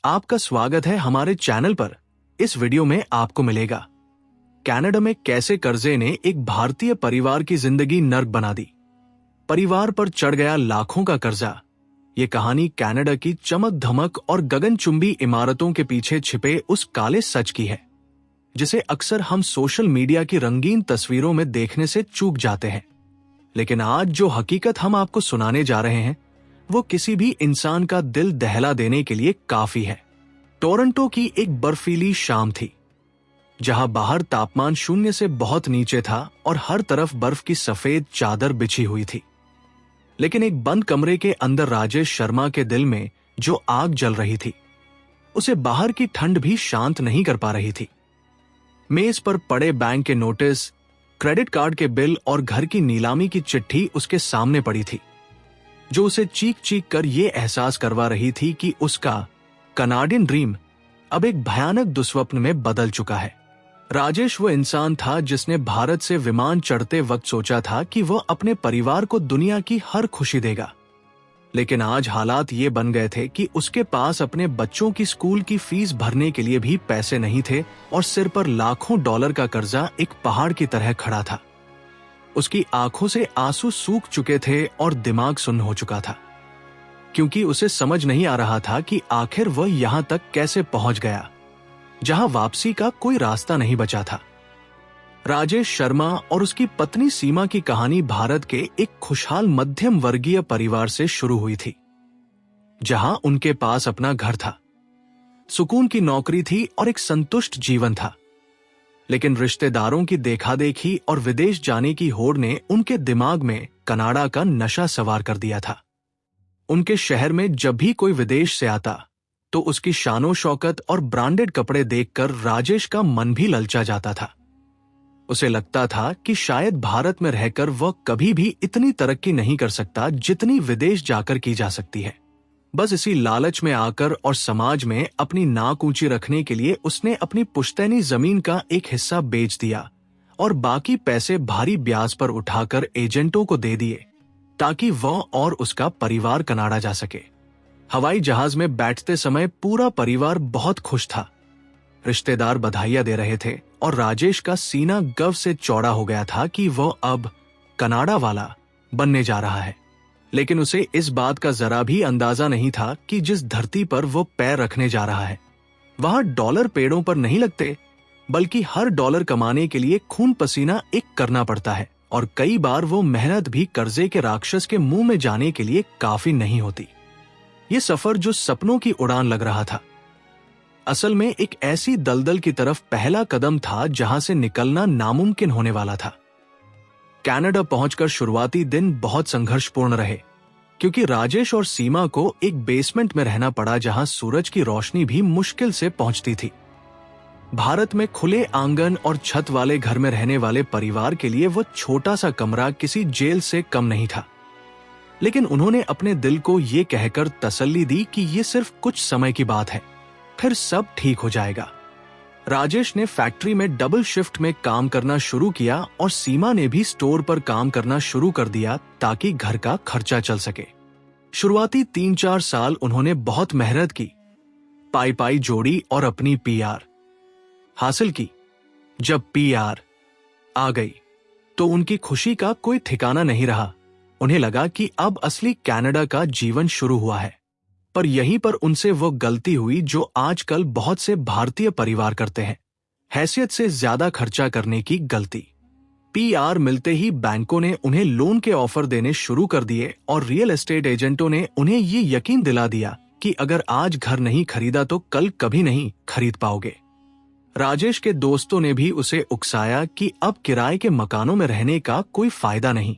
आपका स्वागत है हमारे चैनल पर। इस वीडियो में आपको मिलेगा कनाडा में कैसे कर्जे ने एक भारतीय परिवार की जिंदगी नर्क बना दी। परिवार पर चढ़ गया लाखों का कर्जा। ये कहानी कनाडा की चमक धमक और गगनचुंबी इमारतों के पीछे छिपे उस काले सच की है जिसे अक्सर हम सोशल मीडिया की रंगीन तस्वीरों में देखने से चूक जाते हैं। लेकिन आज जो हकीकत हम आपको सुनाने जा रहे हैं वो किसी भी इंसान का दिल दहला देने के लिए काफी है। टोरंटो की एक बर्फीली शाम थी जहां बाहर तापमान 0 से बहुत नीचे था और हर तरफ बर्फ की सफेद चादर बिछी हुई थी। लेकिन एक बंद कमरे के अंदर राजेश शर्मा के दिल में जो आग जल रही थी उसे बाहर की ठंड भी शांत नहीं कर पा रही थी। मेज पर पड़े बैंक के नोटिस, क्रेडिट कार्ड के बिल और घर की नीलामी की चिट्ठी उसके सामने पड़ी थी जो उसे चीख चीख कर यह एहसास करवा रही थी कि उसका कनाडियन ड्रीम अब एक भयानक दुस्वप्न में बदल चुका है। राजेश वो इंसान था जिसने भारत से विमान चढ़ते वक्त सोचा था कि वह अपने परिवार को दुनिया की हर खुशी देगा। लेकिन आज हालात ये बन गए थे कि उसके पास अपने बच्चों की स्कूल की फीस भरने के लिए भी पैसे नहीं थे और सिर पर लाखों डॉलर का कर्जा एक पहाड़ की तरह खड़ा था। उसकी आंखों से आंसू सूख चुके थे और दिमाग सुन्न हो चुका था क्योंकि उसे समझ नहीं आ रहा था कि आखिर वह यहां तक कैसे पहुंच गया जहां वापसी का कोई रास्ता नहीं बचा था। राजेश शर्मा और उसकी पत्नी सीमा की कहानी भारत के एक खुशहाल मध्यम वर्गीय परिवार से शुरू हुई थी जहां उनके पास अपना घर था, सुकून की नौकरी थी और एक संतुष्ट जीवन था। लेकिन रिश्तेदारों की देखादेखी और विदेश जाने की होड़ ने उनके दिमाग में कनाडा का नशा सवार कर दिया था। उनके शहर में जब भी कोई विदेश से आता तो उसकी शानो शौकत और ब्रांडेड कपड़े देखकर राजेश का मन भी ललचा जाता था। उसे लगता था कि शायद भारत में रहकर वह कभी भी इतनी तरक्की नहीं कर सकता जितनी विदेश जाकर की जा सकती है। बस इसी लालच में आकर और समाज में अपनी नाक ऊंची रखने के लिए उसने अपनी पुश्तैनी जमीन का एक हिस्सा बेच दिया और बाकी पैसे भारी ब्याज पर उठाकर एजेंटों को दे दिए ताकि वह और उसका परिवार कनाडा जा सके। हवाई जहाज में बैठते समय पूरा परिवार बहुत खुश था। रिश्तेदार बधाइयां दे रहे थे और राजेश का सीना गर्व से चौड़ा हो गया था कि वह अब कनाडा वाला बनने जा रहा है। लेकिन उसे इस बात का जरा भी अंदाजा नहीं था कि जिस धरती पर वो पैर रखने जा रहा है वहां डॉलर पेड़ों पर नहीं लगते, बल्कि हर डॉलर कमाने के लिए खून पसीना एक करना पड़ता है और कई बार वो मेहनत भी कर्जे के राक्षस के मुंह में जाने के लिए काफी नहीं होती। ये सफर जो सपनों की उड़ान लग रहा था असल में एक ऐसी दलदल की तरफ पहला कदम था जहां से निकलना नामुमकिन होने वाला था। कनाडा पहुंचकर शुरुआती दिन बहुत संघर्षपूर्ण रहे क्योंकि राजेश और सीमा को एक बेसमेंट में रहना पड़ा जहां सूरज की रोशनी भी मुश्किल से पहुंचती थी। भारत में खुले आंगन और छत वाले घर में रहने वाले परिवार के लिए वो छोटा सा कमरा किसी जेल से कम नहीं था। लेकिन उन्होंने अपने दिल को ये कहकर तसल्ली दी कि ये सिर्फ कुछ समय की बात है, फिर सब ठीक हो जाएगा। राजेश ने फैक्ट्री में डबल शिफ्ट में काम करना शुरू किया और सीमा ने भी स्टोर पर काम करना शुरू कर दिया ताकि घर का खर्चा चल सके। शुरुआती 3-4 साल उन्होंने बहुत मेहनत की, पाई पाई जोड़ी और अपनी पीआर हासिल की। जब पीआर आ गई तो उनकी खुशी का कोई ठिकाना नहीं रहा। उन्हें लगा कि अब असली कनाडा का जीवन शुरू हुआ है। पर यहीं पर उनसे वो गलती हुई जो आजकल बहुत से भारतीय परिवार करते हैं, हैसियत से ज्यादा खर्चा करने की गलती। पीआर मिलते ही बैंकों ने उन्हें लोन के ऑफर देने शुरू कर दिए और रियल एस्टेट एजेंटों ने उन्हें ये यकीन दिला दिया कि अगर आज घर नहीं खरीदा तो कल कभी नहीं खरीद पाओगे। राजेश के दोस्तों ने भी उसे उकसाया कि अब किराए के मकानों में रहने का कोई फायदा नहीं,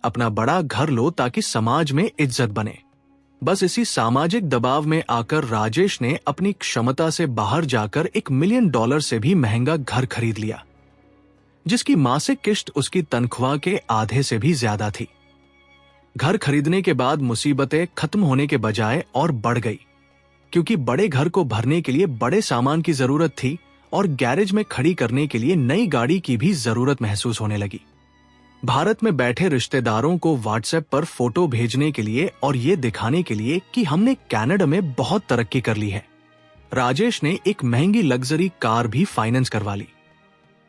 अपना बड़ा घर लो ताकि समाज में इज्जत बने। बस इसी सामाजिक दबाव में आकर राजेश ने अपनी क्षमता से बाहर जाकर $1 मिलियन से भी महंगा घर खरीद लिया जिसकी मासिक किश्त उसकी तनख्वाह के आधे से भी ज्यादा थी। घर खरीदने के बाद मुसीबतें खत्म होने के बजाय और बढ़ गई क्योंकि बड़े घर को भरने के लिए बड़े सामान की जरूरत थी और गैरेज में खड़ी करने के लिए नई गाड़ी की भी जरूरत महसूस होने लगी। भारत में बैठे रिश्तेदारों को व्हाट्सएप पर फोटो भेजने के लिए और ये दिखाने के लिए कि हमने कनाडा में बहुत तरक्की कर ली है, राजेश ने एक महंगी लग्जरी कार भी फाइनेंस करवा ली।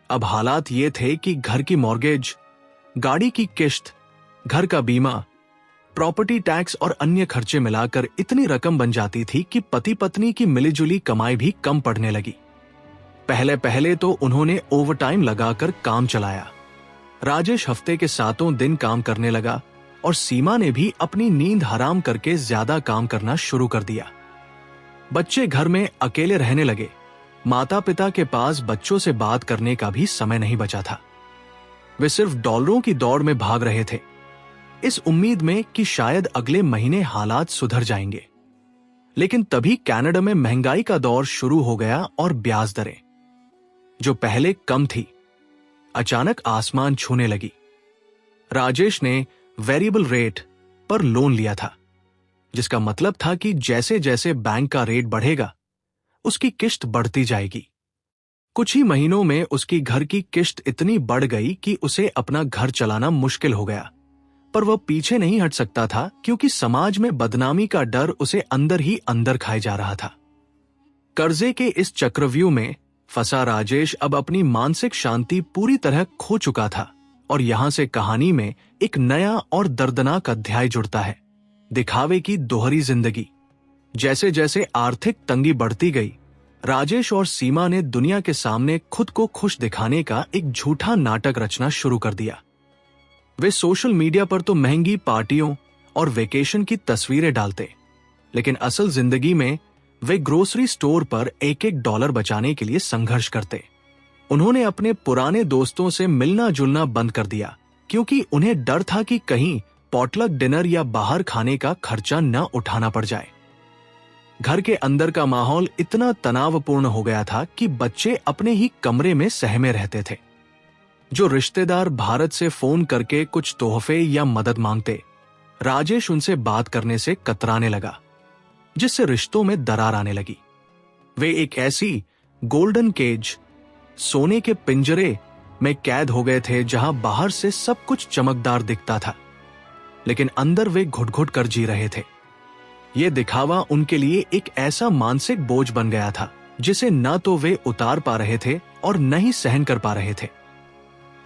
अब हालात ये थे कि घर की मॉर्गेज, गाड़ी की किश्त, घर का बीमा, प्रॉपर्टी टैक्स और अन्य खर्चे मिलाकर इतनी रकम बन जाती थी कि पति पत्नी की मिलीजुली कमाई भी कम पड़ने लगी। पहले पहले तो उन्होंने ओवरटाइम लगाकर काम चलाया। राजेश हफ्ते के 7 दिन काम करने लगा और सीमा ने भी अपनी नींद हराम करके ज्यादा काम करना शुरू कर दिया। बच्चे घर में अकेले रहने लगे। माता पिता के पास बच्चों से बात करने का भी समय नहीं बचा था। वे सिर्फ डॉलरों की दौड़ में भाग रहे थे, इस उम्मीद में कि शायद अगले महीने हालात सुधर जाएंगे। लेकिन तभी कनाडा में महंगाई का दौर शुरू हो गया और ब्याज दरें, जो पहले कम थी, अचानक आसमान छूने लगी। राजेश ने वेरिएबल रेट पर लोन लिया था, जिसका मतलब था कि जैसे जैसे बैंक का रेट बढ़ेगा, उसकी किश्त बढ़ती जाएगी। कुछ ही महीनों में उसकी घर की किश्त इतनी बढ़ गई कि उसे अपना घर चलाना मुश्किल हो गया। पर वह पीछे नहीं हट सकता था, क्योंकि समाज में बदनामी का डर उसे अंदर ही अंदर खाए जा रहा था। कर्जे के इस चक्रव्यूह में फंसा राजेश अब अपनी मानसिक शांति पूरी तरह खो चुका था। और यहां से कहानी में एक नया और दर्दनाक अध्याय जुड़ता है, दिखावे की दोहरी जिंदगी। जैसे जैसे आर्थिक तंगी बढ़ती गई, राजेश और सीमा ने दुनिया के सामने खुद को खुश दिखाने का एक झूठा नाटक रचना शुरू कर दिया। वे सोशल मीडिया पर तो महंगी पार्टियों और वेकेशन की तस्वीरें डालते, लेकिन असल जिंदगी में वे ग्रोसरी स्टोर पर एक एक डॉलर बचाने के लिए संघर्ष करते। उन्होंने अपने पुराने दोस्तों से मिलना जुलना बंद कर दिया, क्योंकि उन्हें डर था कि कहीं पॉटलक डिनर या बाहर खाने का खर्चा न उठाना पड़ जाए। घर के अंदर का माहौल इतना तनावपूर्ण हो गया था कि बच्चे अपने ही कमरे में सहमे रहते थे। जो रिश्तेदार भारत से फोन करके कुछ तोहफे या मदद मांगते, राजेश उनसे बात करने से कतराने लगा, जिससे रिश्तों में दरार आने लगी। वे एक ऐसी गोल्डन केज, सोने के पिंजरे में कैद हो गए थे जहां बाहर से सब कुछ चमकदार दिखता था, लेकिन अंदर वे घुट-घुट कर जी रहे थे। यह दिखावा उनके लिए एक ऐसा मानसिक बोझ बन गया था जिसे न तो वे उतार पा रहे थे और न ही सहन कर पा रहे थे।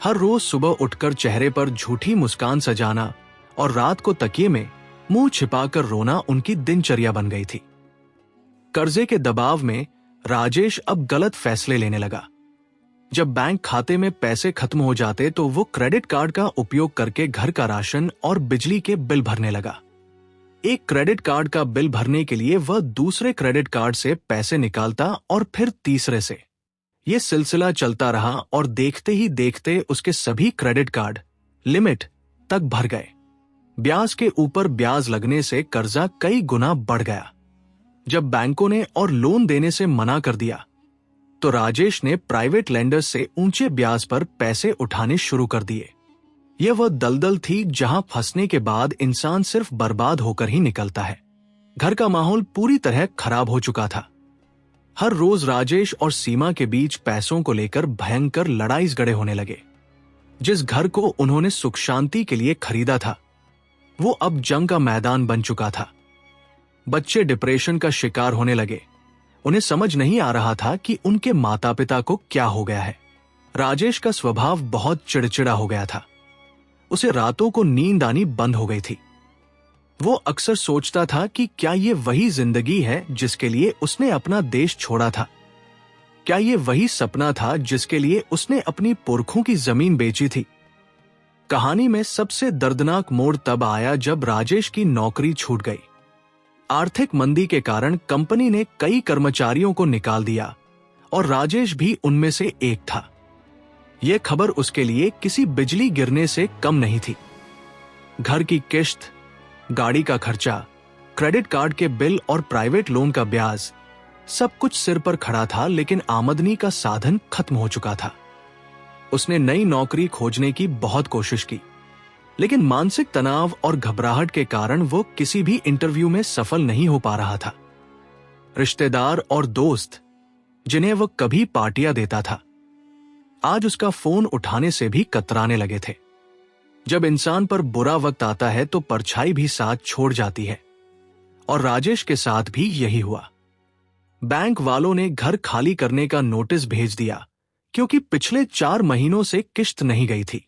हर रोज सुबह उठकर चेहरे पर झूठी मुस्कान सजाना और रात को तकिए में मुंह छिपाकर रोना उनकी दिनचर्या बन गई थी। कर्जे के दबाव में राजेश अब गलत फैसले लेने लगा। जब बैंक खाते में पैसे खत्म हो जाते तो वो क्रेडिट कार्ड का उपयोग करके घर का राशन और बिजली के बिल भरने लगा। एक क्रेडिट कार्ड का बिल भरने के लिए वह दूसरे क्रेडिट कार्ड से पैसे निकालता और फिर तीसरे से। यह सिलसिला चलता रहा और देखते ही देखते उसके सभी क्रेडिट कार्ड लिमिट तक भर गए। ब्याज के ऊपर ब्याज लगने से कर्जा कई गुना बढ़ गया। जब बैंकों ने और लोन देने से मना कर दिया, तो राजेश ने प्राइवेट लेंडर्स से ऊंचे ब्याज पर पैसे उठाने शुरू कर दिए। यह वह दलदल थी जहां फंसने के बाद इंसान सिर्फ बर्बाद होकर ही निकलता है। घर का माहौल पूरी तरह खराब हो चुका था। हर रोज राजेश और सीमा के बीच पैसों को लेकर भयंकर लड़ाई झगड़े होने लगे। जिस घर को उन्होंने सुख शांति के लिए खरीदा था, वो अब जंग का मैदान बन चुका था। बच्चे डिप्रेशन का शिकार होने लगे। उन्हें समझ नहीं आ रहा था कि उनके माता पिता को क्या हो गया है। राजेश का स्वभाव बहुत चिड़चिड़ा हो गया था। उसे रातों को नींद आनी बंद हो गई थी। वो अक्सर सोचता था कि क्या ये वही जिंदगी है जिसके लिए उसने अपना देश छोड़ा था? क्या ये वही सपना था जिसके लिए उसने अपनी पुरखों की जमीन बेची थी? कहानी में सबसे दर्दनाक मोड़ तब आया जब राजेश की नौकरी छूट गई। आर्थिक मंदी के कारण कंपनी ने कई कर्मचारियों को निकाल दिया और राजेश भी उनमें से एक था। यह खबर उसके लिए किसी बिजली गिरने से कम नहीं थी। घर की किश्त, गाड़ी का खर्चा, क्रेडिट कार्ड के बिल और प्राइवेट लोन का ब्याज, सब कुछ सिर पर खड़ा था, लेकिन आमदनी का साधन खत्म हो चुका था। उसने नई नौकरी खोजने की बहुत कोशिश की, लेकिन मानसिक तनाव और घबराहट के कारण वो किसी भी इंटरव्यू में सफल नहीं हो पा रहा था। रिश्तेदार और दोस्त जिन्हें वह कभी पार्टियां देता था, आज उसका फोन उठाने से भी कतराने लगे थे। जब इंसान पर बुरा वक्त आता है तो परछाई भी साथ छोड़ जाती है, और राजेश के साथ भी यही हुआ। बैंक वालों ने घर खाली करने का नोटिस भेज दिया क्योंकि पिछले 4 महीनों से किश्त नहीं गई थी।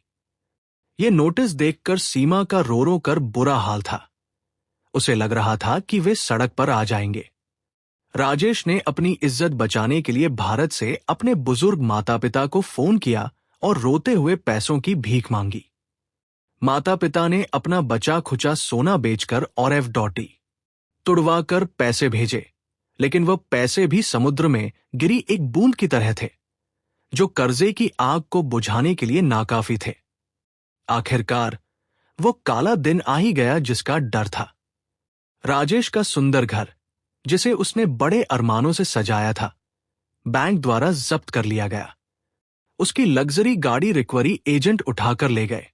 ये नोटिस देखकर सीमा का रो रो कर बुरा हाल था। उसे लग रहा था कि वे सड़क पर आ जाएंगे। राजेश ने अपनी इज्जत बचाने के लिए भारत से अपने बुजुर्ग माता पिता को फोन किया और रोते हुए पैसों की भीख मांगी। माता पिता ने अपना बचा खुचा सोना बेचकर और एफ.डी. तुड़वाकर पैसे भेजे, लेकिन वह पैसे भी समुद्र में गिरी एक बूंद की तरह थे, जो कर्जे की आग को बुझाने के लिए नाकाफी थे। आखिरकार वो काला दिन आ ही गया जिसका डर था। राजेश का सुंदर घर, जिसे उसने बड़े अरमानों से सजाया था, बैंक द्वारा जब्त कर लिया गया। उसकी लग्जरी गाड़ी रिकवरी एजेंट उठाकर ले गए।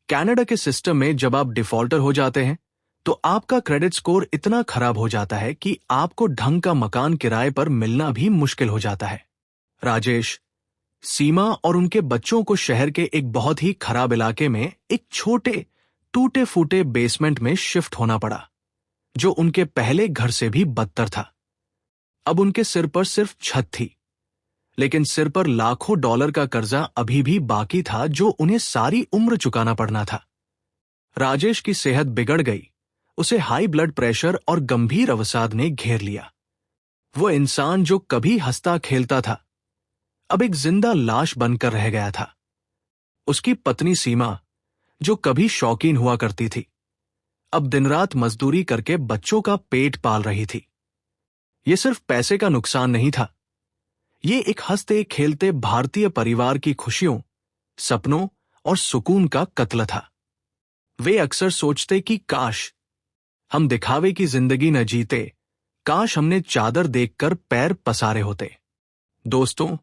कनाडा के सिस्टम में जब आप डिफॉल्टर हो जाते हैं तो आपका क्रेडिट स्कोर इतना खराब हो जाता है कि आपको ढंग का मकान किराए पर मिलना भी मुश्किल हो जाता है। राजेश, सीमा और उनके बच्चों को शहर के एक बहुत ही खराब इलाके में एक छोटे टूटे फूटे बेसमेंट में शिफ्ट होना पड़ा, जो उनके पहले घर से भी बदतर था। अब उनके सिर पर सिर्फ छत थी, लेकिन सिर पर लाखों डॉलर का कर्जा अभी भी बाकी था, जो उन्हें सारी उम्र चुकाना पड़ना था। राजेश की सेहत बिगड़ गई। उसे हाई ब्लड प्रेशर और गंभीर अवसाद ने घेर लिया। वो इंसान जो कभी हंसता खेलता था, अब एक जिंदा लाश बनकर रह गया था। उसकी पत्नी सीमा, जो कभी शौकीन हुआ करती थी, अब दिन रात मजदूरी करके बच्चों का पेट पाल रही थी। ये सिर्फ पैसे का नुकसान नहीं था, ये एक हंसते खेलते भारतीय परिवार की खुशियों, सपनों और सुकून का कत्ल था। वे अक्सर सोचते कि काश हम दिखावे की जिंदगी न जीते, काश हमने चादर देखकर पैर पसारे होते। दोस्तों,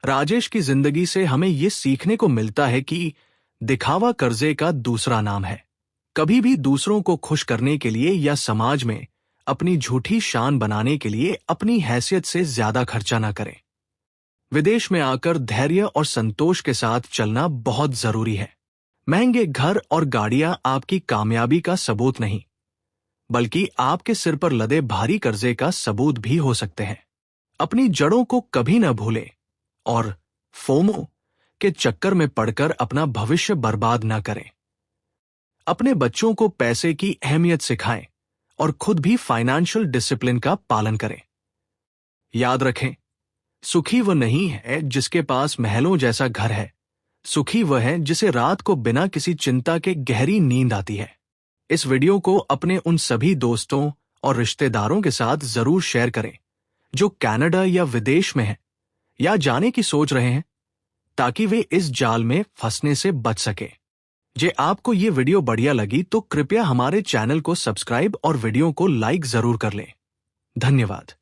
राजेश की जिंदगी से हमें ये सीखने को मिलता है कि दिखावा कर्जे का दूसरा नाम है। कभी भी दूसरों को खुश करने के लिए या समाज में अपनी झूठी शान बनाने के लिए अपनी हैसियत से ज्यादा खर्चा न करें। विदेश में आकर धैर्य और संतोष के साथ चलना बहुत जरूरी है। महंगे घर और गाड़ियां आपकी कामयाबी का सबूत नहीं, बल्कि आपके सिर पर लदे भारी कर्जे का सबूत भी हो सकते हैं। अपनी जड़ों को कभी न भूलें और फोमो के चक्कर में पड़कर अपना भविष्य बर्बाद न करें। अपने बच्चों को पैसे की अहमियत सिखाएं और खुद भी फाइनेंशियल डिसिप्लिन का पालन करें। याद रखें, सुखी वह नहीं है जिसके पास महलों जैसा घर है, सुखी वह है जिसे रात को बिना किसी चिंता के गहरी नींद आती है। इस वीडियो को अपने उन सभी दोस्तों और रिश्तेदारों के साथ जरूर शेयर करें जो कनाडा या विदेश में हैं या जाने की सोच रहे हैं, ताकि वे इस जाल में फंसने से बच सके। जे आपको ये वीडियो बढ़िया लगी तो कृपया हमारे चैनल को सब्सक्राइब और वीडियो को लाइक जरूर कर लें। धन्यवाद।